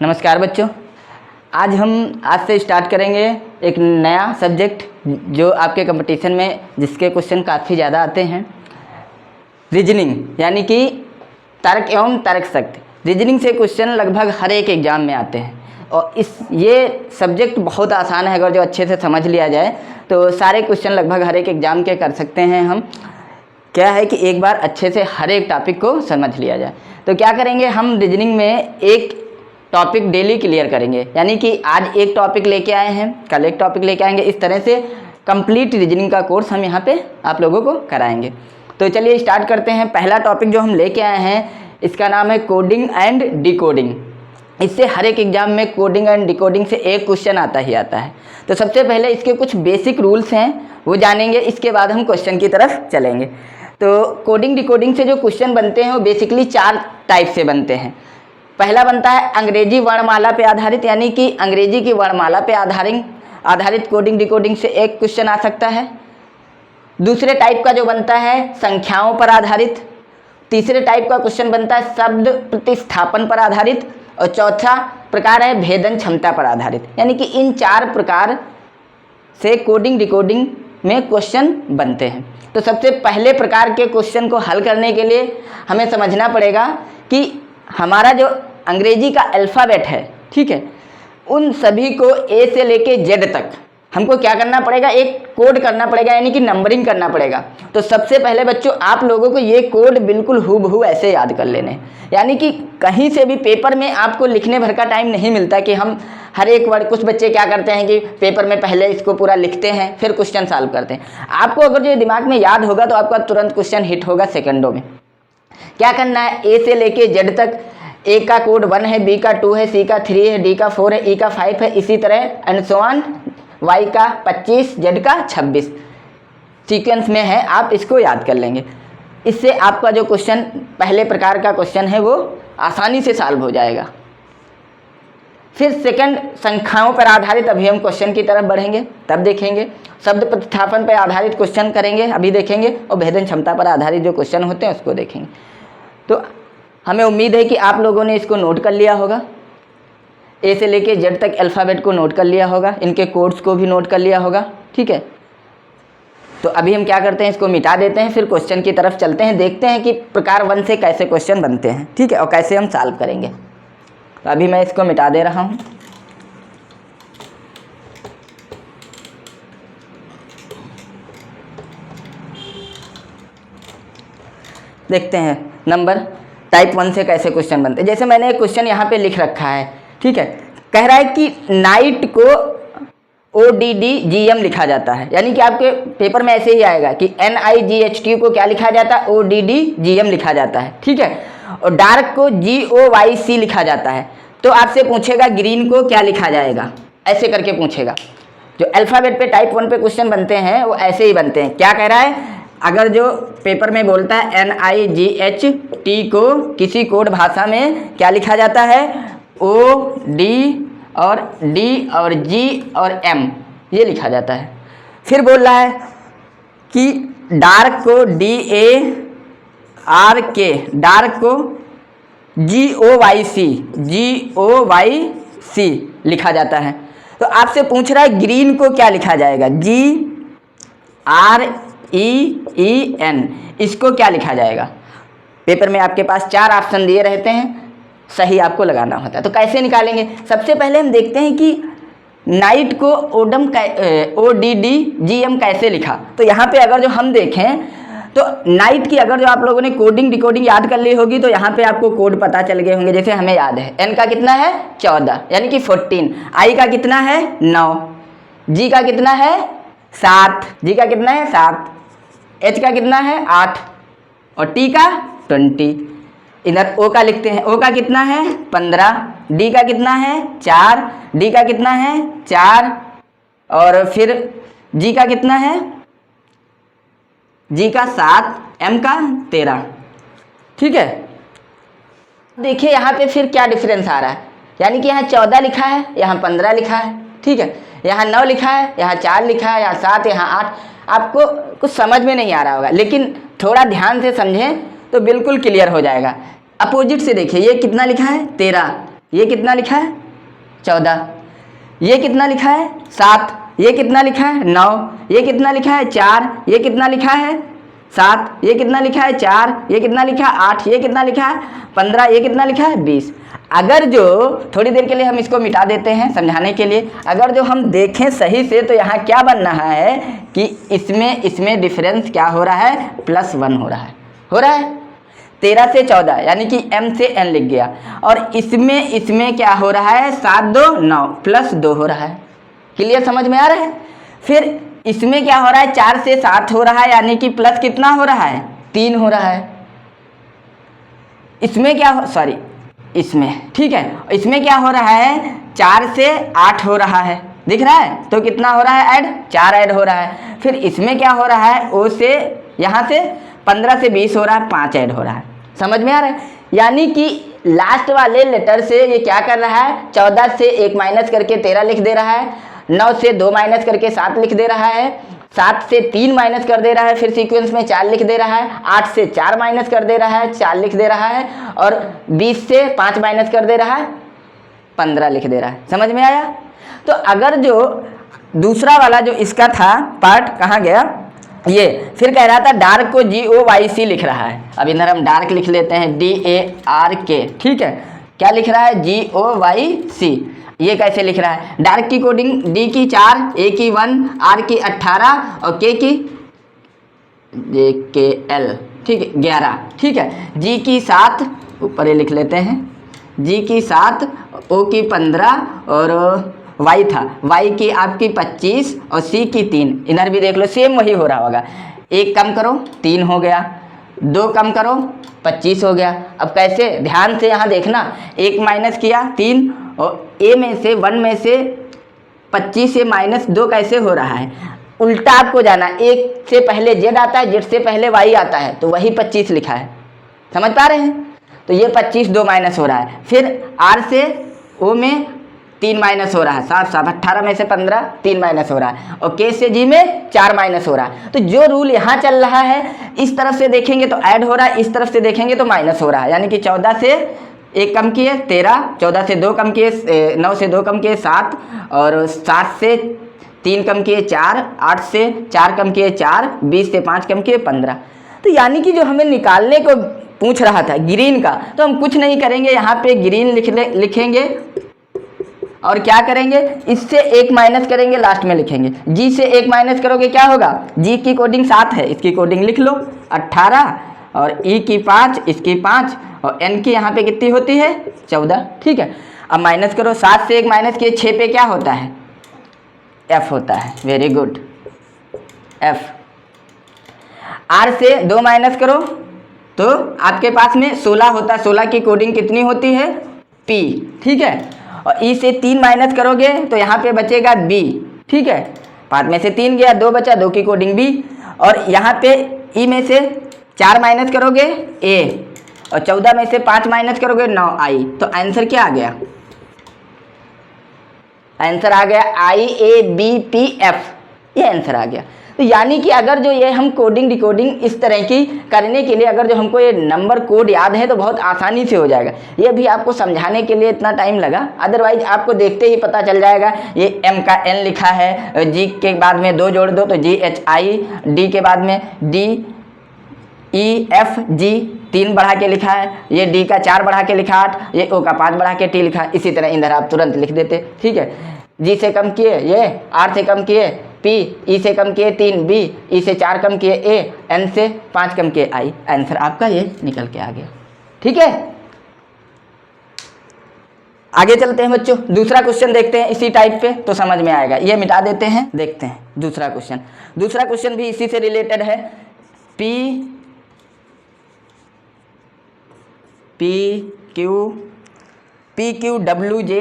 नमस्कार बच्चों, आज से स्टार्ट करेंगे एक नया सब्जेक्ट जो आपके कंपटीशन में जिसके क्वेश्चन काफ़ी ज़्यादा आते हैं, रीजनिंग यानी कि तर्क एवं तर्कशक्ति। रीजनिंग से क्वेश्चन लगभग हर एक एग्ज़ाम में आते हैं और ये सब्जेक्ट बहुत आसान है। अगर जो अच्छे से समझ लिया जाए तो सारे क्वेश्चन लगभग हर एक एग्ज़ाम के कर सकते हैं हम। क्या है कि एक बार अच्छे से हर एक टॉपिक को समझ लिया जाए तो क्या करेंगे, हम रीजनिंग में एक टॉपिक डेली क्लियर करेंगे। यानी कि आज एक टॉपिक लेके आए हैं, कल एक टॉपिक लेके आएंगे। इस तरह से कंप्लीट रीजनिंग का कोर्स हम यहाँ पे आप लोगों को कराएंगे। तो चलिए स्टार्ट करते हैं। पहला टॉपिक जो हम लेके आए हैं इसका नाम है कोडिंग एंड डिकोडिंग। इससे हर एक एग्जाम में कोडिंग एंड डिकोडिंग से एक क्वेश्चन आता ही आता है। तो सबसे पहले इसके कुछ बेसिक रूल्स हैं वो जानेंगे, इसके बाद हम क्वेश्चन की तरफ चलेंगे। तो कोडिंग डिकोडिंग से जो क्वेश्चन बनते हैं वो बेसिकली 4 टाइप से बनते हैं। पहला बनता है अंग्रेजी वर्णमाला पे आधारित, यानी कि अंग्रेजी की वर्णमाला पे आधारित कोडिंग डिकोडिंग से एक क्वेश्चन आ सकता है। दूसरे टाइप का जो बनता है संख्याओं पर आधारित। तीसरे टाइप का क्वेश्चन बनता है शब्द प्रतिस्थापन पर आधारित। और चौथा प्रकार है भेदन क्षमता पर आधारित। यानी कि इन 4 प्रकार से कोडिंग डिकोडिंग में क्वेश्चन बनते हैं। तो सबसे पहले प्रकार के क्वेश्चन को हल करने के लिए हमें समझना पड़ेगा कि हमारा जो अंग्रेजी का अल्फ़ाबेट है, ठीक है, उन सभी को ए से लेके जेड तक हमको क्या करना पड़ेगा, एक कोड करना पड़ेगा, यानी कि नंबरिंग करना पड़ेगा। तो सबसे पहले बच्चों आप लोगों को ये कोड बिल्कुल हूबहू ऐसे याद कर लेने। यानी कि कहीं से भी पेपर में आपको लिखने भर का टाइम नहीं मिलता कि हम हर एक वर्ड, कुछ बच्चे क्या करते हैं कि पेपर में पहले इसको पूरा लिखते हैं फिर क्वेश्चन सॉल्व करते हैं। आपको अगर जो दिमाग में याद होगा तो आपका तुरंत क्वेश्चन हिट होगा सेकंडों में। क्या करना है, ए से लेके जेड तक। ए का कोड 1 है, बी का 2 है, सी का 3 है, डी का 4 है, ई का 5 है, इसी तरह एंड सो ऑन। वाई का 25, जेड का 26 सीक्वेंस में है, आप इसको याद कर लेंगे। इससे आपका जो क्वेश्चन पहले प्रकार का क्वेश्चन है वो आसानी से सॉल्व हो जाएगा। फिर सेकंड संख्याओं पर आधारित, अभी हम क्वेश्चन की तरफ बढ़ेंगे तब देखेंगे। शब्द प्रतिस्थापन पर आधारित क्वेश्चन करेंगे, अभी देखेंगे। और भेदन क्षमता पर आधारित जो क्वेश्चन होते हैं उसको देखेंगे। तो हमें उम्मीद है कि आप लोगों ने इसको नोट कर लिया होगा, ए से लेके जेड तक अल्फ़ाबेट को नोट कर लिया होगा, इनके कोड्स को भी नोट कर लिया होगा, ठीक है। तो अभी हम क्या करते हैं, इसको मिटा देते हैं, फिर क्वेश्चन की तरफ चलते हैं, देखते हैं कि प्रकार 1 से कैसे क्वेश्चन बनते हैं, ठीक है, और कैसे हम सॉल्व करेंगे। तो अभी मैं इसको मिटा दे रहा हूँ। देखते हैं नंबर टाइप 1 से कैसे क्वेश्चन बनते हैं। जैसे मैंने एक क्वेश्चन यहाँ पे लिख रखा है, ठीक है, कह रहा है कि नाइट को ODDGM लिखा जाता है। यानी कि आपके पेपर में ऐसे ही आएगा कि NIGHT को क्या लिखा जाता है, ODDGM लिखा जाता है, ठीक है। और डार्क को GOYC लिखा जाता है। तो आपसे पूछेगा ग्रीन को क्या लिखा जाएगा, ऐसे करके पूछेगा। जो अल्फ़ाबेट पे टाइप 1 पे क्वेश्चन बनते हैं वो ऐसे ही बनते हैं। क्या कह रहा है, अगर जो पेपर में बोलता है NIGHT को किसी कोड भाषा में क्या लिखा जाता है, OD और D और G और M ये लिखा जाता है। फिर बोल रहा है कि डार्क को DARK, डार्क को GOYC लिखा जाता है। तो आपसे पूछ रहा है ग्रीन को क्या लिखा जाएगा, GREEN, इसको क्या लिखा जाएगा। पेपर में आपके पास 4 ऑप्शन दिए रहते हैं, सही आपको लगाना होता है। तो कैसे निकालेंगे, सबसे पहले हम देखते हैं कि नाइट को ODDGM कैसे लिखा। तो यहाँ पे अगर जो हम देखें तो नाइट की अगर जो आप लोगों ने कोडिंग डिकोडिंग याद कर ली होगी तो यहाँ पे आपको कोड पता चल गए होंगे। जैसे हमें याद है N का कितना है 14 यानी कि 14, I का कितना है 9, G का कितना है 7, G का कितना है 7, H का कितना है 8 और T का 20। इधर O का लिखते हैं, O का कितना है 15, D का कितना है 4, D का कितना है 4 और फिर G का कितना है, G का 7, M का 13, ठीक है। देखिए यहाँ पे फिर क्या डिफरेंस आ रहा है, यानी कि यहाँ 14 लिखा है, यहाँ 15 लिखा है, ठीक है, यहाँ 9 लिखा है, यहाँ 4 लिखा है, यहाँ 7, यहाँ 8। आपको कुछ समझ में नहीं आ रहा होगा, लेकिन थोड़ा ध्यान से समझें तो बिल्कुल क्लियर हो जाएगा। अपोजिट से देखिए, ये कितना लिखा है 13, ये कितना लिखा है 14, ये कितना लिखा है 7, ये कितना लिखा है 9, ये कितना लिखा है 4, ये कितना लिखा है 7, ये कितना लिखा है 4, ये कितना लिखा है 8, ये कितना लिखा है 15, ये कितना लिखा है 20। अगर जो थोड़ी देर के लिए हम इसको मिटा देते हैं समझाने के लिए, अगर जो हम देखें सही से तो यहाँ क्या बन रहा है कि इसमें डिफरेंस क्या हो रहा है, +1 हो रहा है 13 से 14 यानी कि m से n लिख गया। और इसमें क्या हो रहा है 7 2 9 +2 हो रहा है। क्लियर, समझ में आ रहा है। फिर इसमें क्या हो रहा है 4 से 7 हो रहा है यानी कि प्लस कितना हो रहा है 3 हो रहा है। इसमें क्या हो सॉरी इसमें ठीक है, इसमें क्या हो रहा है 4 से 8 हो रहा है, दिख रहा है। तो कितना हो रहा है ऐड 4 ऐड हो रहा है। फिर इसमें क्या हो रहा है O से यहाँ से 15 से 20 हो रहा है, 5 ऐड हो रहा है। समझ में आ रहा है। यानी कि लास्ट वाले लेटर से ये क्या कर रहा है 14 से 1 माइनस करके 13 लिख दे रहा है, 9 से 2 माइनस करके 7 लिख दे रहा है, 7 से 3 माइनस कर दे रहा है, फिर सीक्वेंस में 4 लिख दे रहा है, 8 से 4 माइनस कर दे रहा है 4 लिख दे रहा है, और 20 से 5 माइनस कर दे रहा है 15 लिख दे रहा है। समझ में आया। तो अगर जो दूसरा वाला जो इसका था पार्ट कहाँ गया, ये फिर कह रहा था डार्क को GOYC लिख रहा है। अब इधर हम डार्क लिख लेते हैं DARK, ठीक है। क्या लिख रहा है GOYC। ये कैसे लिख रहा है, डार्क की कोडिंग D की 4, A की 1, R की 18 और K की JKL, ठीक है 11, ठीक है। G की 7, ऊपर ये लिख लेते हैं, G की 7, O की 15 और Y था, Y की आपकी 25 और C की 3। इधर भी देख लो सेम वही हो रहा होगा। 1 कम करो 3 हो गया, 2 कम करो 25 हो गया। अब कैसे, ध्यान से यहाँ देखना, 1 माइनस किया 3 और A में से 1 में से 25 से -2 कैसे हो रहा है, उल्टा आपको जाना। 1 से पहले Z आता है, Z से पहले Y आता है, तो वही 25 लिखा है। समझ पा रहे हैं। तो ये 25 2 माइनस हो रहा है। फिर R से O में 3 माइनस हो रहा है, 7 7 18 में से 15 3 माइनस हो रहा है, और K से G में 4 माइनस हो रहा है। तो जो रूल यहाँ चल रहा है, इस तरफ से देखेंगे तो ऐड हो रहा है, इस तरफ से देखेंगे तो माइनस हो रहा है। यानी कि 14 से 1 कम किए 13, 14 से 2 कम किए 9 से 2 कम किए 7, और 7 से 3 कम किए 4, 8 से 4 कम किए 4, 20 से 5 कम किए 15। तो यानी कि जो हमें निकालने को पूछ रहा था ग्रीन का, तो हम कुछ नहीं करेंगे, यहाँ पे ग्रीन लिखेंगे और क्या करेंगे, इससे 1 माइनस करेंगे, लास्ट में लिखेंगे। G से 1 माइनस करोगे क्या होगा, G की कोडिंग 7 है, इसकी कोडिंग लिख लो 18, और E की 5, इसकी 5, और N की यहाँ पे कितनी होती है 14, ठीक है। अब माइनस करो, 7 से 1 माइनस किए 6 पे क्या होता है F होता है। Very good, F। R से 2 माइनस करो तो आपके पास में 16 होता है, 16 की कोडिंग कितनी होती है P, ठीक है। और E से 3 माइनस करोगे तो यहाँ पे बचेगा B, ठीक है। 5 में से 3 गया, 2 बचा, 2 की कोडिंग B। और यहाँ पे E में से 4 माइनस करोगे A, और 14 में से 5 माइनस करोगे 9 I। तो आंसर क्या आ गया, आंसर आ गया IABPF, ये आंसर आ गया। तो यानी कि अगर जो ये हम कोडिंग डिकोडिंग इस तरह की करने के लिए अगर जो हमको ये नंबर कोड याद है तो बहुत आसानी से हो जाएगा। ये भी आपको समझाने के लिए इतना टाइम लगा, अदरवाइज आपको देखते ही पता चल जाएगा। ये M का N लिखा है, G के बाद में 2 जोड़ दो तो GHI, D के बाद में DEFG 3 बढ़ा के लिखा है, ये D का 4 बढ़ा के लिखा 8, ये O का 5 बढ़ा के T लिखा है। इसी तरह इधर आप तुरंत लिख देते, ठीक है। G से कम किए ये, R से कम किए P, E से कम किए 3 B, E से 4 कम किए A, N से 5 कम किए I। आंसर आपका ये निकल के आ गया, ठीक है। आगे चलते हैं बच्चों, दूसरा क्वेश्चन देखते हैं इसी टाइप पे, तो समझ में आएगा। ये मिटा देते हैं, देखते हैं दूसरा क्वेश्चन। दूसरा क्वेश्चन भी इसी से रिलेटेड है। PQWJ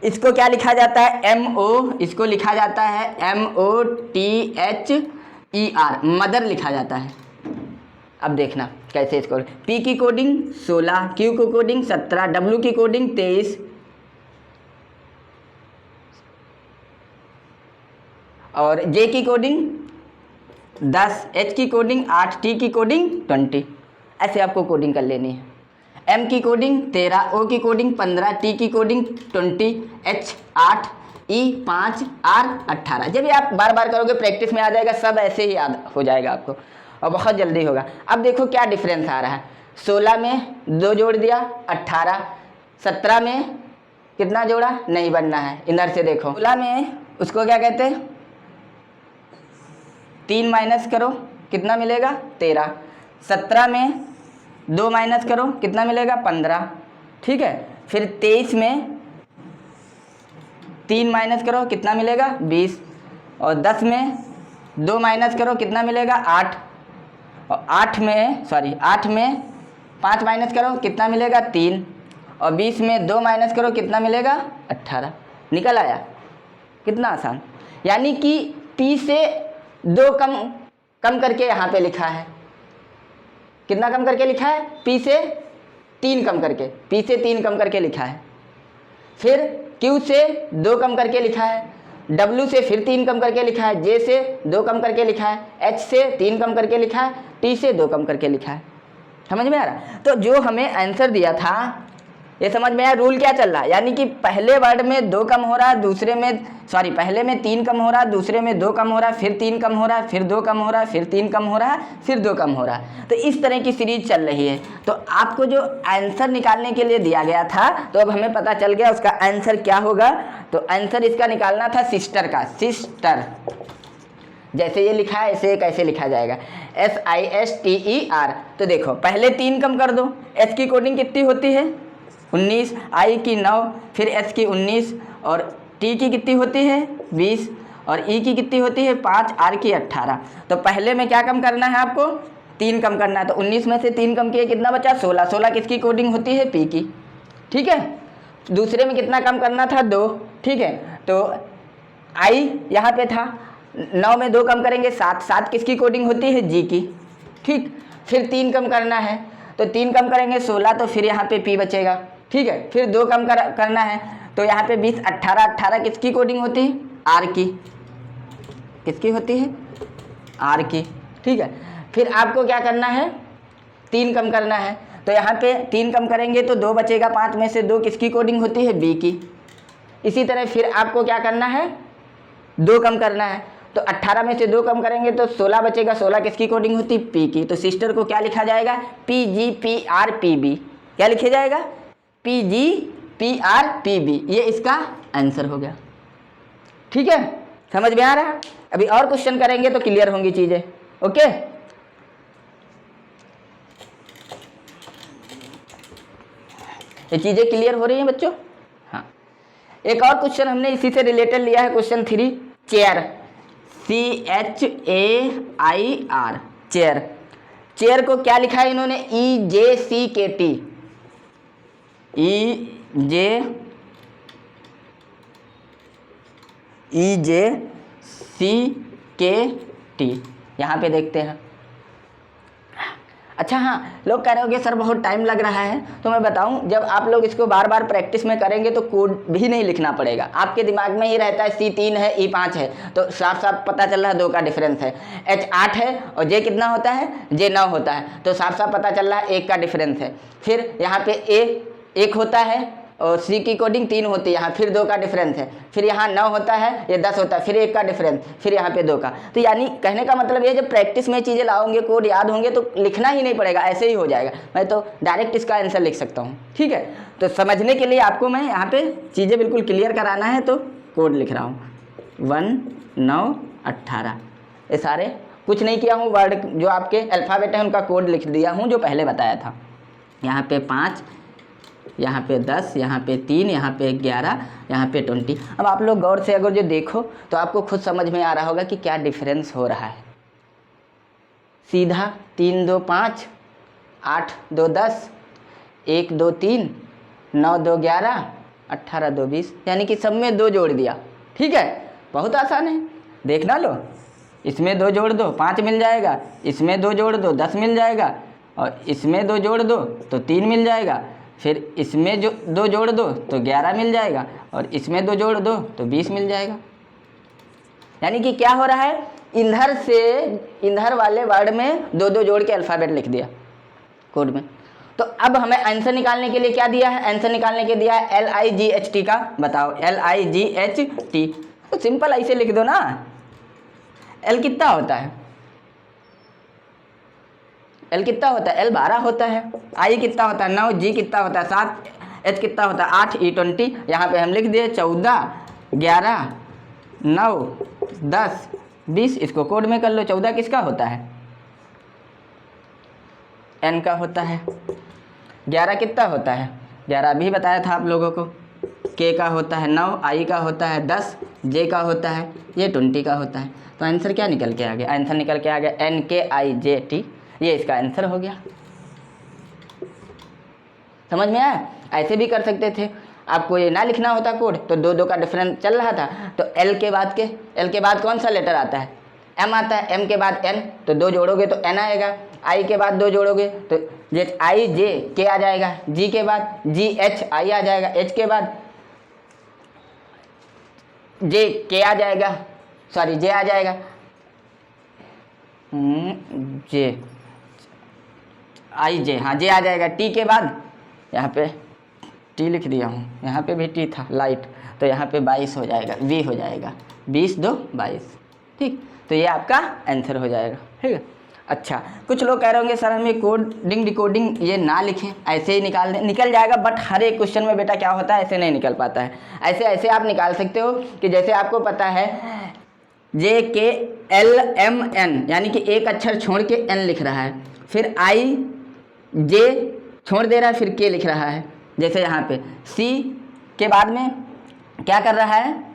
इसको क्या लिखा जाता है MO, इसको लिखा जाता है MOTHER, मदर लिखा जाता है। अब देखना कैसे इसको, P की कोडिंग 16, Q की कोडिंग 17, W की कोडिंग 23 और J की कोडिंग 10, H की कोडिंग 8, T की कोडिंग 20। ऐसे आपको कोडिंग कर लेनी है। M की कोडिंग 13, O की कोडिंग 15, T की कोडिंग 20, H 8, E 5, R 18। जब भी आप बार बार करोगे प्रैक्टिस में आ जाएगा, सब ऐसे ही याद हो जाएगा आपको और बहुत जल्दी होगा। अब देखो क्या डिफरेंस आ रहा है। 16 में 2 जोड़ दिया 18, 17 में कितना जोड़ा, नहीं बनना है, इधर से देखो। 16 में उसको क्या कहते हैं, 3 माइनस करो कितना मिलेगा 13, 17 में 2 माइनस करो कितना मिलेगा 15, ठीक है। फिर 23 में 3 माइनस करो कितना मिलेगा 20, और 10 में 2 माइनस करो कितना मिलेगा 8, और 8 में 5 माइनस करो कितना मिलेगा 3, और 20 में 2 माइनस करो कितना मिलेगा 18। निकल आया, कितना आसान। यानी कि P से 2 कम करके यहाँ पे लिखा है, कितना कम करके लिखा है, P से 3 कम करके, P से 3 कम करके लिखा है। फिर Q से 2 कम करके लिखा है, W से फिर 3 कम करके लिखा है, J से 2 कम करके लिखा है, H से 3 कम करके लिखा है, T से 2 कम करके लिखा है। समझ में आ रहा। तो जो हमें आंसर दिया था, ये समझ में आया रूल क्या चल रहा है। यानी कि पहले वर्ड में 2 कम हो रहा है, दूसरे में पहले में 3 कम हो रहा है, दूसरे में 2 कम हो रहा है, फिर 3 कम हो रहा है, फिर 2 कम हो रहा है, फिर 3 कम हो रहा है, फिर 2 कम हो रहा है। तो इस तरह की सीरीज चल रही है। तो आपको जो आंसर निकालने के लिए दिया गया था, तो अब हमें पता चल गया उसका आंसर क्या होगा। तो आंसर इसका निकालना था सिस्टर का, सिस्टर जैसे ये लिखा है ऐसे कैसे लिखा जाएगा, SISTER। तो देखो पहले 3 कम कर दो, H की कोडिंग कितनी होती है 19, I की 9, फिर S की 19, और T की कितनी होती है 20, और E की कितनी होती है 5, R की 18। तो पहले में क्या कम करना है आपको, 3 कम करना है। तो 19 में से 3 कम किए कितना बचा 16, 16 किसकी कोडिंग होती है P की, ठीक है। दूसरे में कितना कम करना था 2, ठीक है। तो I यहाँ पे था, 9 में 2 कम करेंगे 7, 7 किसकी कोडिंग होती है G की, ठीक। फिर 3 कम करना है, तो 3 कम करेंगे 16, तो फिर यहाँ पे P बचेगा, ठीक है। फिर 2 कम करना है, तो यहाँ पे 20, 18, 18 किसकी कोडिंग होती है R की, किसकी होती है R की, ठीक है। फिर आपको क्या करना है 3 कम करना है, तो यहाँ पे 3 कम करेंगे तो 2 बचेगा, 5 में से 2 किसकी कोडिंग होती है B की। इसी तरह फिर आपको क्या करना है 2 कम करना है, तो 18 में से 2 कम करेंगे तो 16 बचेगा, 16 किसकी कोडिंग होती है P की। तो सिस्टर को क्या लिखा जाएगा PGPRPB, क्या लिखा जाएगा PGPRPB। ये इसका आंसर हो गया, ठीक है। समझ में आ रहा है। अभी और क्वेश्चन करेंगे तो क्लियर होंगी चीजें, ओके। ये चीजें क्लियर हो रही हैं बच्चों, हाँ। एक और क्वेश्चन हमने इसी से रिलेटेड लिया है, question 3, chair, CHAIR, chair. Chair को क्या लिखा है इन्होंने EJCKT, EJCKT, यहाँ पे देखते हैं। अच्छा हाँ, लोग कह रहे होंगे सर बहुत टाइम लग रहा है, तो मैं बताऊं, जब आप लोग इसको बार बार प्रैक्टिस में करेंगे तो कोड भी नहीं लिखना पड़ेगा, आपके दिमाग में ही रहता है C3 है E 5 है, तो साफ साफ पता चल रहा है 2 का डिफरेंस है। H 8 है और J कितना होता है J 9 होता है, तो साफ साफ पता चल रहा है 1 का डिफरेंस है। फिर यहाँ पे A 1 होता है और C की कोडिंग 3 होती है, यहाँ फिर 2 का डिफरेंस है। फिर यहाँ 9 होता है, ये 10 होता है, फिर 1 का डिफरेंस, फिर यहाँ पे 2 का। तो यानी कहने का मतलब ये, जब प्रैक्टिस में चीज़ें लाओगे, कोड याद होंगे तो लिखना ही नहीं पड़ेगा, ऐसे ही हो जाएगा। मैं तो डायरेक्ट इसका आंसर लिख सकता हूँ, ठीक है। तो समझने के लिए आपको मैं यहाँ पे चीज़ें बिल्कुल क्लियर कराना है, तो कोड लिख रहा हूँ 1 9 18। ये सारे कुछ नहीं किया हूँ, वर्ड जो आपके अल्फ़ाबेट है उनका कोड लिख दिया हूँ जो पहले बताया था। यहाँ पे 5, यहाँ पे 10, यहाँ पे 3, यहाँ पे 11, यहाँ पे 20। अब आप लोग गौर से अगर जो देखो तो आपको खुद समझ में आ रहा होगा कि क्या डिफरेंस हो रहा है। सीधा 3 2 5, 8 2 10, 1 2 3, 9 2 11, 18 2 20, यानी कि सब में 2 जोड़ दिया, ठीक है। बहुत आसान है, देखना लो। इसमें 2 जोड़ दो 5 मिल जाएगा, इसमें 2 जोड़ दो 10 मिल जाएगा, और इसमें 2 जोड़ दो तो 3 मिल जाएगा, फिर इसमें जो 2 जोड़ दो तो 11 मिल जाएगा, और इसमें 2 जोड़ दो तो 20 मिल जाएगा। यानी कि क्या हो रहा है, इधर से इधर वाले वर्ड में 2 2 जोड़ के अल्फ़ाबेट लिख दिया, कोड में। तो अब हमें आंसर निकालने के लिए क्या दिया है, आंसर निकालने के दिया है LIGHT का, बताओ LIGHT, तो सिंपल ऐसे लिख दो ना। L कितना होता है, L कितना होता है, L 12 होता है, I कितना होता है 9, G कितना होता है 7, H कितना होता है 8, E 20। यहाँ पे हम लिख दिए 14, 11, 9, 10, 20, इसको कोड में कर लो। 14 किसका होता है, N का होता है। 11 कितना होता है, 11 अभी बताया था आप लोगों को, K का होता है 9, I का होता है 10, J का होता है, ये 20 का होता है। तो आंसर क्या निकल के आ गया, आंसर निकल के आ गया NKIJT, ये इसका आंसर हो गया। समझ में आया, ऐसे भी कर सकते थे, आपको ये ना लिखना होता कोड तो 2 का डिफरेंस चल रहा था, तो L के बाद कौन सा लेटर आता है, M आता है, M के बाद N, तो 2 जोड़ोगे तो N आएगा, I के बाद 2 जोड़ोगे तो IJK आ जाएगा, G के बाद GHI आ जाएगा, H के बाद JK आ जाएगा, सॉरी J आ जाएगा, IJ, हाँ J आ जाएगा। T के बाद यहाँ पे T लिख दिया हूँ, यहाँ पे भी T था लाइट, तो यहाँ पे 22 हो जाएगा, V हो जाएगा, 20 2 22, ठीक। तो ये आपका आंसर हो जाएगा, ठीक है। अच्छा, कुछ लोग कह रहे होंगे सर हमें कोडिंग डिकोडिंग ये ना लिखें, ऐसे ही निकाल दें, निकल जाएगा, बट हर एक क्वेश्चन में बेटा क्या होता है, ऐसे नहीं निकल पाता है। ऐसे आप निकाल सकते हो कि जैसे आपको पता है JKLMN, यानी कि एक अक्षर छोड़ के N लिख रहा है, फिर IJ छोड़ दे रहा है, फिर K लिख रहा है। जैसे यहाँ पे C के बाद में क्या कर रहा है,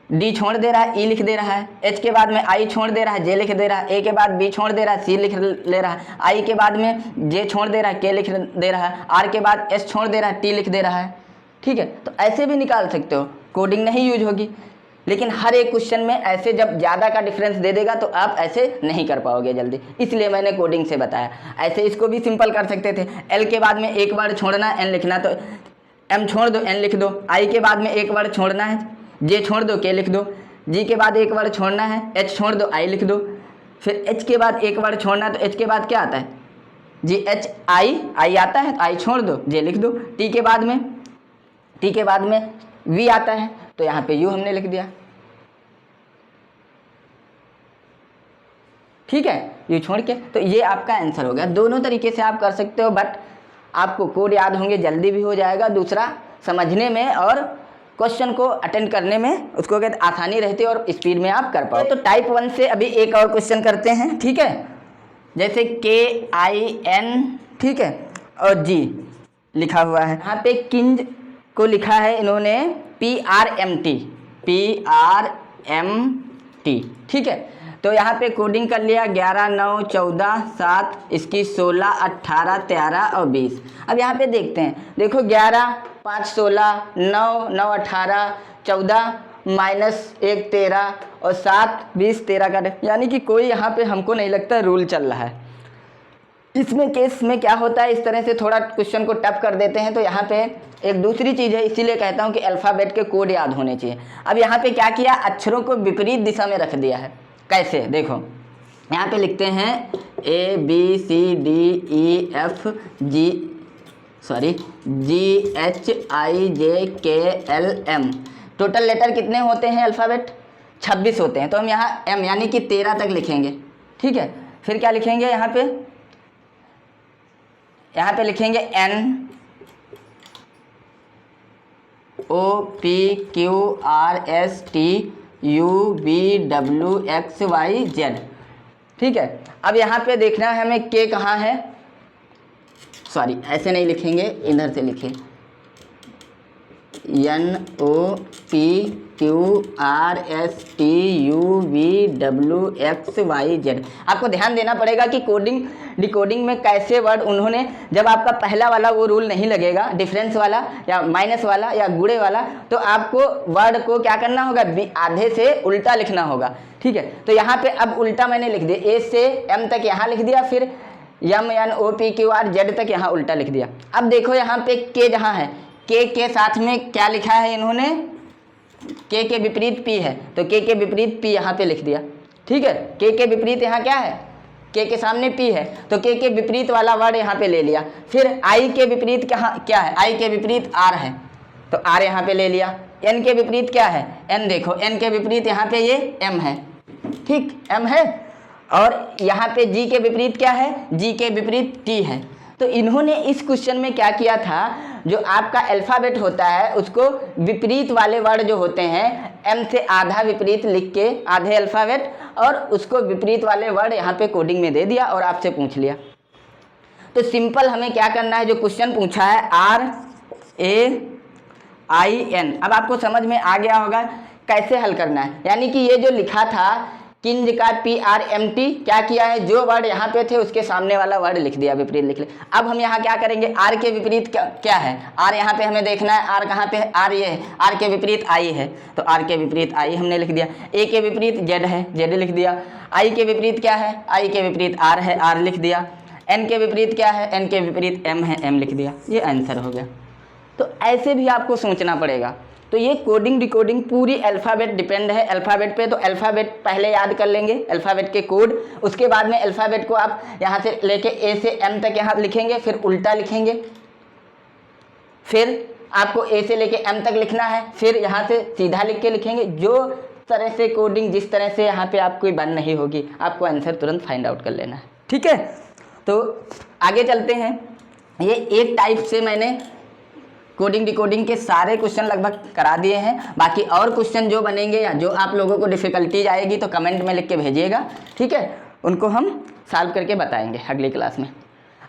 D छोड़ दे रहा है, E लिख दे रहा है, H के बाद में I छोड़ दे रहा है, J लिख दे रहा है, A के बाद B छोड़ दे रहा है, C लिख ले रहा है, I के बाद में J छोड़ दे रहा है, K लिख दे रहा है, R के बाद S छोड़ दे रहा है, T लिख दे रहा है, ठीक है। तो ऐसे भी निकाल सकते हो, कोडिंग नहीं यूज होगी। लेकिन हर एक क्वेश्चन में ऐसे जब ज़्यादा का डिफरेंस दे देगा तो आप ऐसे नहीं कर पाओगे जल्दी, इसलिए मैंने कोडिंग से बताया। ऐसे इसको भी सिंपल कर सकते थे, L के बाद में एक बार छोड़ना N लिखना, तो M छोड़ दो N लिख दो, I के बाद में एक बार छोड़ना है, J छोड़ दो K लिख दो, G के बाद एक बार छोड़ना है, H छोड़ दो I लिख दो, फिर H के बाद एक बार छोड़ना है, तो H के बाद क्या आता है GHI आता है, I छोड़ दो J लिख दो, T के बाद में V आता है, तो यहाँ पे U हमने लिख दिया, ठीक है, U छोड़ के। तो ये आपका आंसर हो गया। दोनों तरीके से आप कर सकते हो, बट आपको कोड याद होंगे, जल्दी भी हो जाएगा, दूसरा समझने में और क्वेश्चन को अटेंड करने में उसको कहते आसानी रहती है और स्पीड में आप कर पाओ। तो टाइप 1 से अभी एक और क्वेश्चन करते हैं, ठीक है। जैसे KIN, ठीक है, और G लिखा हुआ है, यहाँ पे किंज को लिखा है इन्होंने PRMT, ठीक है। तो यहाँ पे कोडिंग कर लिया 11 9 14 7, इसकी 16 18 13 और 20। अब यहाँ पे देखते हैं, देखो 11 5 16 9 9 18 14 -1 13 और 7 20 13 का, यानी कि कोई यहाँ पे हमको नहीं लगता रूल चल रहा है। इसमें केस में क्या होता है, इस तरह से थोड़ा क्वेश्चन को टफ कर देते हैं। तो यहाँ पे एक दूसरी चीज़ है, इसीलिए कहता हूँ कि अल्फ़ाबेट के कोड याद होने चाहिए। अब यहाँ पे क्या किया, अक्षरों को विपरीत दिशा में रख दिया है। कैसे, देखो यहाँ पे लिखते हैं GHIJKLM। टोटल लेटर कितने होते हैं अल्फ़ाबेट, 26 होते हैं। तो हम यहाँ M यानी कि 13 तक लिखेंगे, ठीक है। फिर क्या लिखेंगे, यहाँ पे लिखेंगे NOPQRSTUVWXYZ, ठीक है। अब यहाँ पे देखना है हमें K कहाँ है, सॉरी ऐसे नहीं लिखेंगे, इधर से लिखें NOPQRSTUVWXYZ। आपको ध्यान देना पड़ेगा कि कोडिंग डिकोडिंग में कैसे वर्ड उन्होंने, जब आपका पहला वाला वो रूल नहीं लगेगा, डिफरेंस वाला या माइनस वाला या गुणे वाला, तो आपको वर्ड को क्या करना होगा, आधे से उल्टा लिखना होगा, ठीक है। तो यहाँ पे अब उल्टा मैंने लिख दिया, A से M तक यहाँ लिख दिया, फिर MNOPQRZ तक यहाँ उल्टा लिख दिया। अब देखो यहाँ पे K जहाँ है, K के साथ में क्या लिखा है इन्होंने, K के विपरीत P है, तो K के विपरीत P यहाँ पे लिख दिया, ठीक है। K के विपरीत यहाँ क्या है, के सामने p है तो के विपरीत वाला वर्ड यहाँ पे ले लिया। फिर I के विपरीत क्या है, I के विपरीत R है तो R यहाँ पे ले लिया। N के विपरीत क्या है, N देखो N के विपरीत यहाँ पे ये M है, ठीक M है। और यहाँ पे G के विपरीत क्या है, G के विपरीत T है। तो इन्होंने इस क्वेश्चन में क्या किया था, जो आपका अल्फ़ाबेट होता है उसको विपरीत वाले वर्ड जो होते हैं M से आधा विपरीत लिख के, आधे अल्फ़ाबेट, और उसको विपरीत वाले वर्ड यहाँ पे कोडिंग में दे दिया और आपसे पूछ लिया। तो सिंपल हमें क्या करना है, जो क्वेश्चन पूछा है RAIN, अब आपको समझ में आ गया होगा कैसे हल करना है। यानी कि ये जो लिखा था किंज का PRMT, क्या किया है, जो वर्ड यहाँ पे थे उसके सामने वाला वर्ड लिख दिया, विपरीत लिख लिया। अब हम यहाँ क्या करेंगे, R के विपरीत क्या है, R यहाँ पे हमें देखना है, R कहाँ पे है, R ये है, R के विपरीत I है तो R के विपरीत I हमने लिख दिया। A के विपरीत Z है, Z लिख दिया। I के विपरीत क्या है, I के विपरीत R है, R लिख दिया। N के विपरीत क्या है, N के विपरीत M है, M लिख दिया। ये आंसर हो गया। तो ऐसे भी आपको सोचना पड़ेगा। तो ये कोडिंग डिकोडिंग पूरी अल्फ़ाबेट डिपेंड है, अल्फ़ाबेट पे। तो अल्फ़ाबेट पहले याद कर लेंगे, अल्फ़ाबेट के कोड, उसके बाद में अल्फ़ाबेट को आप यहाँ से लेके A से M तक यहाँ लिखेंगे, फिर उल्टा लिखेंगे, फिर आपको A से लेके M तक लिखना है, फिर यहाँ से सीधा लिख के लिखेंगे। जो तरह से कोडिंग, जिस तरह से यहाँ पे आपको बन नहीं होगी, आपको आंसर तुरंत फाइंड आउट कर लेना है, ठीक है। तो आगे चलते हैं। ये एक टाइप से मैंने कोडिंग डिकोडिंग के सारे क्वेश्चन लगभग करा दिए हैं। बाकी और क्वेश्चन जो बनेंगे या जो आप लोगों को डिफ़िकल्टीज आएगी तो कमेंट में लिख के भेजिएगा, ठीक है, उनको हम सॉल्व करके बताएंगे अगली क्लास में।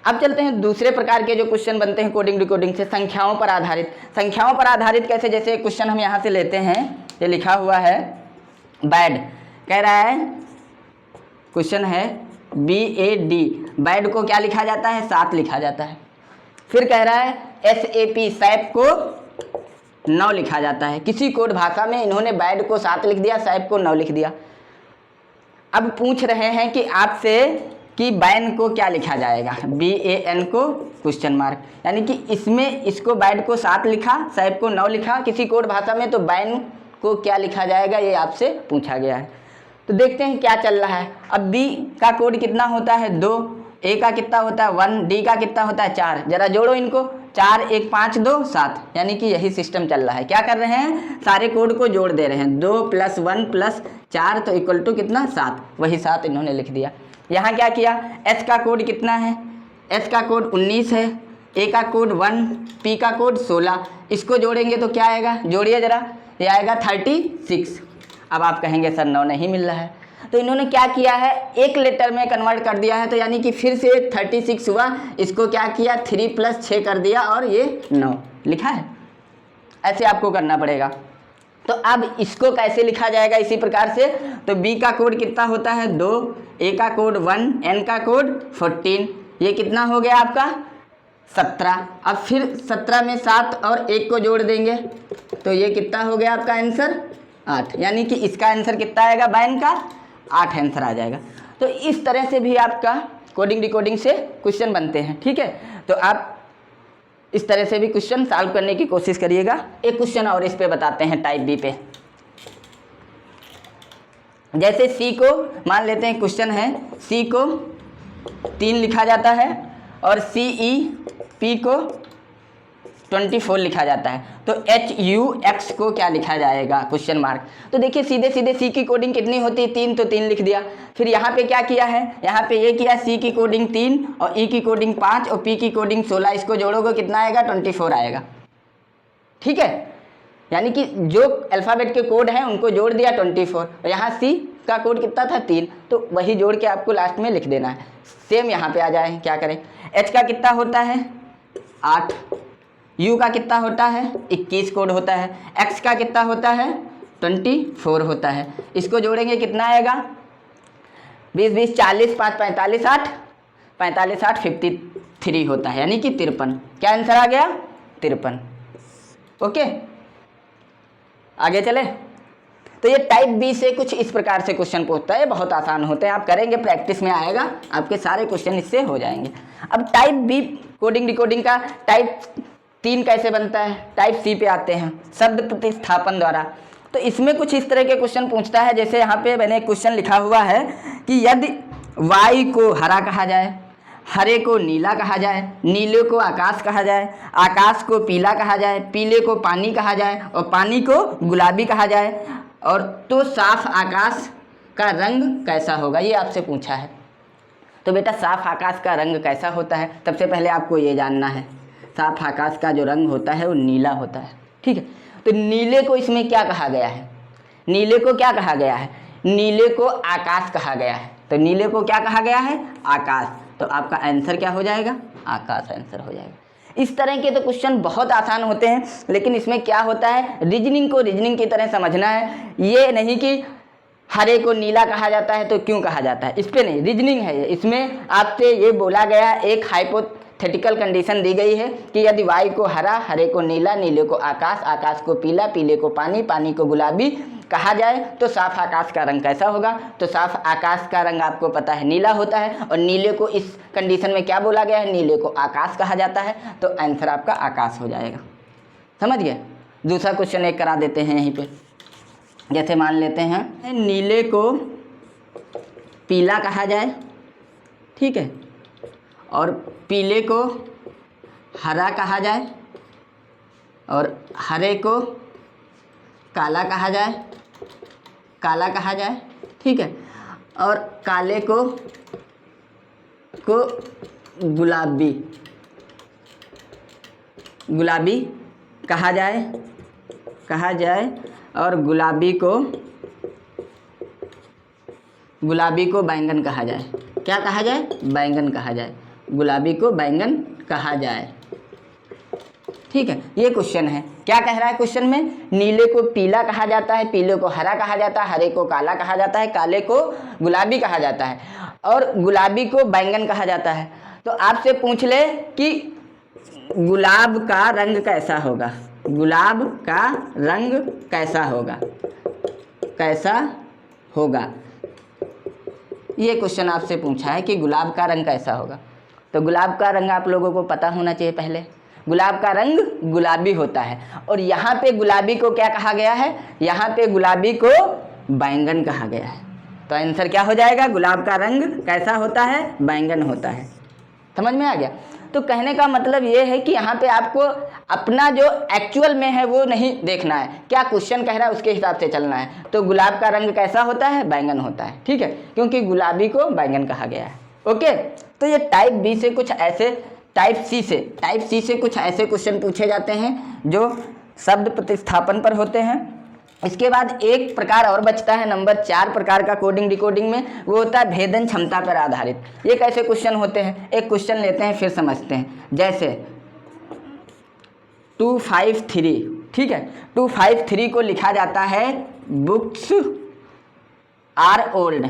अब चलते हैं दूसरे प्रकार के जो क्वेश्चन बनते हैं कोडिंग डिकोडिंग से, संख्याओं पर आधारित। संख्याओं पर आधारित कैसे, जैसे क्वेश्चन हम यहाँ से लेते हैं, ये लिखा हुआ है बैड, कह रहा है क्वेश्चन है BAD, बैड को क्या लिखा जाता है, 7 लिखा जाता है। फिर कह रहा है SAP, सैप को 9 लिखा जाता है। किसी कोड भाषा में इन्होंने बैड को 7 लिख दिया, सैप को 9 लिख दिया। अब पूछ रहे हैं कि आपसे कि बैन को क्या लिखा जाएगा, BAN को क्वेश्चन मार्क, यानी कि इसमें इसको बैड को 7 लिखा, सैप को 9 लिखा किसी कोड भाषा में, तो बैन को क्या लिखा जाएगा, ये आपसे पूछा गया है। तो देखते हैं क्या चल रहा है। अब B का कोड कितना होता है, 2, A का कितना होता है 1, D का कितना होता है 4, जरा जोड़ो इनको, 4 1 5 2 7, यानी कि यही सिस्टम चल रहा है। क्या कर रहे हैं, सारे कोड को जोड़ दे रहे हैं, 2 + 1 + 4 तो इक्वल टू कितना 7, वही 7 इन्होंने लिख दिया। यहाँ क्या किया, S का कोड कितना है, S का कोड 19 है, A का कोड 1, P का कोड 16, इसको जोड़ेंगे तो क्या आएगा, जोड़िए जरा, ये आएगा 36। अब आप कहेंगे सर 9 नहीं मिल रहा है, तो इन्होंने क्या किया है, एक लेटर में कन्वर्ट कर दिया है, तो यानी कि फिर से 36 हुआ, इसको क्या किया 3 + 6 कर दिया और ये 9 लिखा है। ऐसे आपको करना पड़ेगा। तो अब इसको कैसे लिखा जाएगा, इसी प्रकार से। तो B का कोड कितना होता है 2, A का कोड 1, N का कोड 14, ये कितना हो गया आपका 17। अब फिर 17 में 7 और 1 को जोड़ देंगे तो ये कितना हो गया आपका आंसर 8, यानी कि इसका आंसर कितना आएगा, बैन का 8 आंसर आ जाएगा। तो इस तरह से भी आपका कोडिंग डिकोडिंग से क्वेश्चन बनते हैं, ठीक है। तो आप इस तरह से भी क्वेश्चन सॉल्व करने की कोशिश करिएगा। एक क्वेश्चन और इस पे बताते हैं टाइप B पे। जैसे C को मान लेते हैं, क्वेश्चन है C को 3 लिखा जाता है और CEP को 24 लिखा जाता है, तो HUX को क्या लिखा जाएगा, क्वेश्चन मार्क। तो देखिए सीधे सीधे C की कोडिंग कितनी होती है 3, तो 3 लिख दिया। फिर यहाँ पे क्या किया है, यहाँ पे ये किया, C की कोडिंग 3 और E की कोडिंग 5 और P की कोडिंग 16, इसको जोड़ोगे कितना आएगा 24 आएगा, ठीक है। यानी कि जो अल्फ़ाबेट के कोड हैं उनको जोड़ दिया 24, और यहाँ C का कोड कितना था 3, तो वही जोड़ के आपको लास्ट में लिख देना है। सेम यहाँ पे आ जाए, क्या करें, H का कितना होता है 8, U का कितना होता है 21 कोड होता है, X का कितना होता है 24 होता है, इसको जोड़ेंगे कितना आएगा 20 20 40 5 45 8 45 8 53 होता है, यानी कि 53। क्या आंसर आ गया 53। ओके, आगे चले। तो ये टाइप B से कुछ इस प्रकार से क्वेश्चन पूछता है, बहुत आसान होते हैं, आप करेंगे प्रैक्टिस में आएगा, आपके सारे क्वेश्चन इससे हो जाएंगे। अब टाइप B कोडिंग डिकोडिंग का टाइप 3 कैसे बनता है, टाइप C पे आते हैं, शब्द प्रतिस्थापन द्वारा। तो इसमें कुछ इस तरह के क्वेश्चन पूछता है, जैसे यहाँ पे मैंने एक क्वेश्चन लिखा हुआ है कि यदि वाई को हरा कहा जाए, हरे को नीला कहा जाए, नीले को आकाश कहा जाए, आकाश को पीला कहा जाए, पीले को पानी कहा जाए और पानी को गुलाबी कहा जाए, और तो साफ आकाश का रंग कैसा होगा, ये आपसे पूछा है। तो बेटा साफ आकाश का रंग कैसा होता है, सबसे पहले आपको ये जानना है, साफ आकाश का जो रंग होता है वो नीला होता है, ठीक है। तो नीले को इसमें क्या कहा गया है, नीले को क्या कहा गया है, नीले को आकाश कहा गया है। तो नीले को क्या कहा गया है, आकाश। तो आपका आंसर क्या हो जाएगा, आकाश आंसर हो जाएगा। इस तरह के तो क्वेश्चन बहुत आसान होते हैं, लेकिन इसमें क्या होता है, रीजनिंग को रीजनिंग की तरह समझना है। ये नहीं कि हरे को नीला कहा जाता है तो क्यों कहा जाता है, इस पे नहीं, रीजनिंग है ये। इसमें आपसे ये बोला गया है, एक हाइपोथेटिकल कंडीशन दी गई है कि यदि वाई को हरा, हरे को नीला, नीले को आकाश, आकाश को पीला, पीले को पानी, पानी को गुलाबी कहा जाए तो साफ आकाश का रंग कैसा होगा। तो साफ आकाश का रंग आपको पता है नीला होता है, और नीले को इस कंडीशन में क्या बोला गया है, नीले को आकाश कहा जाता है। तो आंसर आपका आकाश हो जाएगा, समझ गए। दूसरा क्वेश्चन एक करा देते हैं यहीं पे। जैसे मान लेते हैं नीले को पीला कहा जाए, ठीक है, और पीले को हरा कहा जाए, और हरे को काला कहा जाए, काला कहा जाए, ठीक है, और काले को गुलाबी गुलाबी कहा जाए, और गुलाबी को बैंगन कहा जाए। क्या कहा जाए, बैंगन कहा जाए, गुलाबी को बैंगन कहा जाए, ठीक है। ये क्वेश्चन है, क्या कह रहा है क्वेश्चन में, नीले को पीला कहा जाता है, पीले को हरा कहा जाता है, हरे को काला कहा जाता है, काले को गुलाबी कहा जाता है, और गुलाबी को बैंगन कहा जाता है। तो आपसे पूछ ले कि गुलाब का रंग कैसा होगा, गुलाब का रंग कैसा होगा, ये क्वेश्चन आपसे पूछा है कि गुलाब का रंग कैसा होगा। तो गुलाब का रंग आप लोगों को पता होना चाहिए पहले, गुलाब का रंग गुलाबी होता है। और यहाँ पे गुलाबी को क्या कहा गया है, यहाँ पे गुलाबी को बैंगन कहा गया है। तो आंसर क्या हो जाएगा, गुलाब का रंग कैसा होता है, बैंगन होता है। समझ में आ गया। तो कहने का मतलब ये है कि यहाँ पे आपको अपना जो एक्चुअल में है वो नहीं देखना है, क्या क्वेश्चन कह रहा है उसके हिसाब से चलना है। तो गुलाब का रंग कैसा होता है, बैंगन होता है, ठीक है, क्योंकि गुलाबी को बैंगन कहा गया है। ओके, तो ये टाइप बी से कुछ ऐसे, टाइप सी से कुछ ऐसे क्वेश्चन पूछे जाते हैं जो शब्द प्रतिस्थापन पर होते हैं। इसके बाद एक प्रकार और बचता है, नंबर 4 प्रकार का कोडिंग डिकोडिंग में, वो होता है भेदन क्षमता पर आधारित। ये कैसे क्वेश्चन होते हैं, एक क्वेश्चन लेते हैं फिर समझते हैं। जैसे 253, ठीक है, 253 को लिखा जाता है बुक्स आर ओल्ड,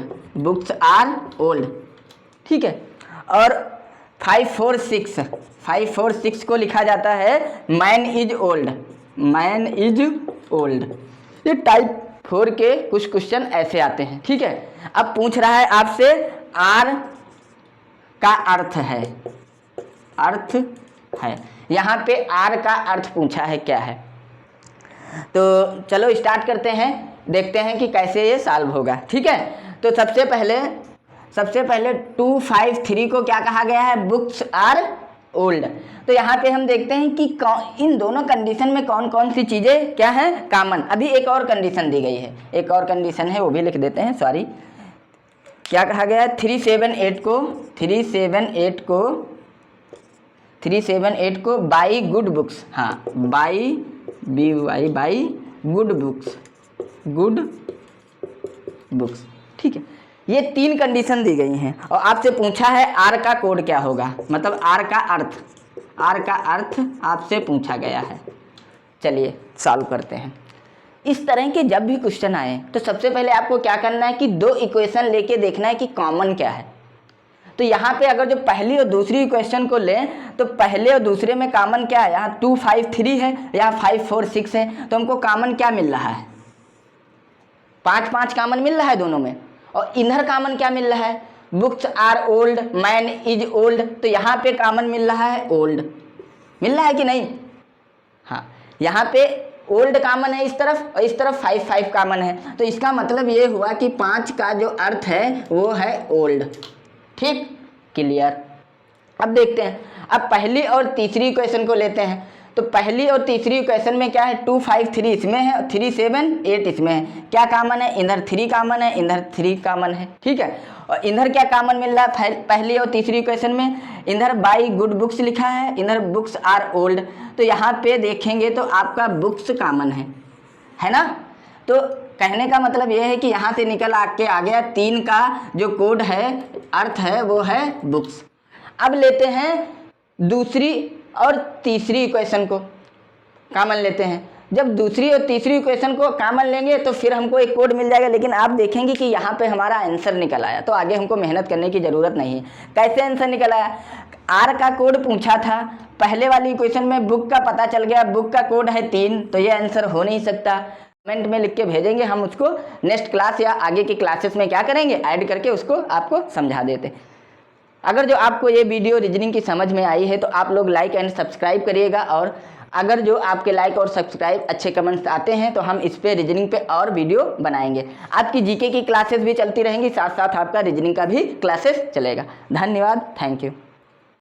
ठीक है, और 546 को लिखा जाता है मैन इज ओल्ड। ये टाइप 4 के कुछ क्वेश्चन ऐसे आते हैं, ठीक है। अब पूछ रहा है आपसे आर का अर्थ है, यहाँ पे आर का अर्थ पूछा है क्या है। तो चलो स्टार्ट करते हैं, देखते हैं कि कैसे ये सॉल्व होगा, ठीक है। तो सबसे पहले 253 को क्या कहा गया है, बुक्स आर ओल्ड। तो यहाँ पे हम देखते हैं कि इन दोनों कंडीशन में कौन कौन सी चीज़ें क्या हैं, कॉमन। अभी एक और कंडीशन दी गई है, एक और कंडीशन है, वो भी लिख देते हैं, सॉरी। क्या कहा गया है, 378 को बाई गुड बुक्स, हाँ, बाई गुड बुक्स, ठीक है। ये 3 कंडीशन दी गई हैं, और आपसे पूछा है आर का कोड क्या होगा, मतलब आर का अर्थ आपसे पूछा गया है। चलिए सॉल्व करते हैं। इस तरह के जब भी क्वेश्चन आए तो सबसे पहले आपको क्या करना है कि 2 इक्वेशन लेके देखना है कि कॉमन क्या है। तो यहाँ पे अगर जो पहली और दूसरी इक्वेशन को लें तो पहले और दूसरे में कॉमन क्या है, यहाँ 253 है, यहाँ 546 है, तो हमको कॉमन क्या मिल रहा है, 5 कॉमन मिल रहा है दोनों में। और इधर कॉमन क्या मिल रहा है, books are old, man is old, तो यहाँ पे कॉमन मिल रहा है ओल्ड, मिल रहा है कि नहीं। हाँ, यहाँ पे ओल्ड कॉमन है इस तरफ और इस तरफ 5 5 कॉमन है, तो इसका मतलब ये हुआ कि 5 का जो अर्थ है वो है ओल्ड। ठीक, क्लियर। अब देखते हैं, अब पहली और तीसरी इक्वेशन को लेते हैं। तो पहली और तीसरी इक्वेशन में क्या है, 2 5 3 इसमें है, 3 7 8 इसमें है। क्या कॉमन है, इधर 3 कॉमन है, इधर 3 कॉमन है। ठीक है, और इधर क्या कॉमन मिल रहा है पहली और तीसरी इक्वेशन में, इधर बाई गुड बुक्स लिखा है, इधर बुक्स आर ओल्ड। तो यहाँ पे देखेंगे तो आपका बुक्स कॉमन है ना। तो कहने का मतलब यह है कि यहाँ से निकल आके आ गया 3 का जो कोड है, अर्थ है वो है बुक्स। अब लेते हैं दूसरी और तीसरी इक्वेशन को कॉमन लेते हैं। जब दूसरी और तीसरी इक्वेशन को कॉमन लेंगे तो फिर हमको एक कोड मिल जाएगा, लेकिन आप देखेंगे कि यहाँ पे हमारा आंसर निकल आया, तो आगे हमको मेहनत करने की ज़रूरत नहीं है। कैसे आंसर निकल आया, आर का कोड पूछा था, पहले वाली इक्वेशन में बुक का पता चल गया, बुक का कोड है 3, तो ये आंसर हो नहीं सकता। कमेंट में लिख के भेजेंगे, हम उसको नेक्स्ट क्लास या आगे की क्लासेस में क्या करेंगे, ऐड करके उसको आपको समझा देते। अगर जो आपको ये वीडियो रीजनिंग की समझ में आई है तो आप लोग लाइक एंड सब्सक्राइब करिएगा, और अगर जो आपके लाइक और सब्सक्राइब अच्छे कमेंट्स आते हैं तो हम इस पे रीजनिंग पे और वीडियो बनाएंगे। आपकी जीके की क्लासेस भी चलती रहेंगी, साथ साथ आपका रीजनिंग का भी क्लासेस चलेगा। धन्यवाद, थैंक यू।